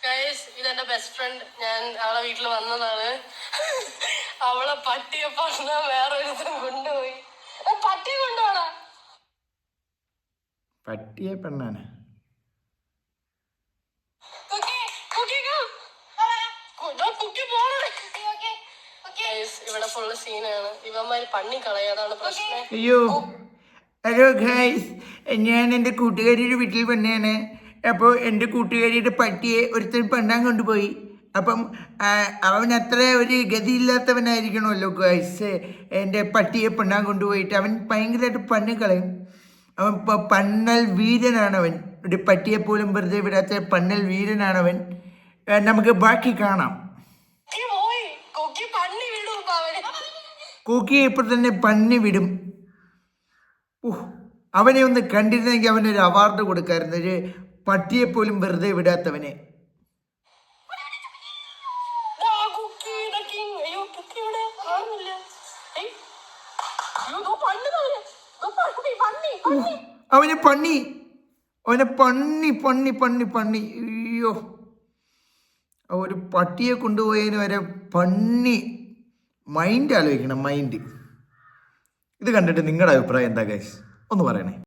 Guys, ഇതെന്റെ best friend. ഞാൻ അവളെ വീട്ടിൽ വന്നതാണ്. അവളെ പട്ടിയെ പറഞ്ഞ വേറൊരുത്തരും കൊണ്ടുപോയി. പട്ടിയെ കൊണ്ടുപോണ പട്ടിയെ പെണ്ണാണ്. ഇവിടെ ഫുള്ള് സീനാണ്. ഇവന്മാര് പണ്ണി കളയാതാണ് പ്രശ്നം. അയ്യോ, ഹലോ ഗൈസ്, ഞാൻ എൻ്റെ കൂട്ടുകാരിയുടെ വീട്ടിൽ വന്നതാണ്. അപ്പോൾ എൻ്റെ കൂട്ടുകാരിയുടെ പട്ടിയെ ഒരുത്തൻ പണ്ണാൻ കൊണ്ടുപോയി. അപ്പം അവൻ അത്ര ഒരു ഗതിയില്ലാത്തവനായിരിക്കണമല്ലോ ഗൈസ്. എൻ്റെ പട്ടിയെ പണ്ണാൻ കൊണ്ടുപോയിട്ട് അവൻ ഭയങ്കരമായിട്ട് പണ്ണി കളയും. അവൻ പണ്ണൽ വീരനാണവൻ. ഒരു പട്ടിയെ പോലും വെറുതെ വിടാത്ത പണ്ണൽ വീരനാണവൻ. നമുക്ക് ബാക്കി കാണാം. കൂക്കിയെ ഇപ്പോൾ തന്നെ പന്നി വിടും. അവനെ ഒന്ന് കണ്ടിരുന്നെങ്കിൽ അവനൊരു അവാർഡ് കൊടുക്കായിരുന്നു. ഒരു പട്ടിയെ പോലും വെറുതെ വിടാത്തവനെ. അവനെ പണ്ണി, അവനെ പണ്ണി പണ്ണി പണ്ണി പണ്ണി. അയ്യോ, ഒരു പട്ടിയെ കൊണ്ടുപോയതിന് വരെ പണ്ണി. മൈൻഡ് ആലോചിക്കണം, മൈൻഡ്. ഇത് കണ്ടിട്ട് നിങ്ങളുടെ അഭിപ്രായം എന്താ ഗൈസ്? ഒന്ന് പറയണേ.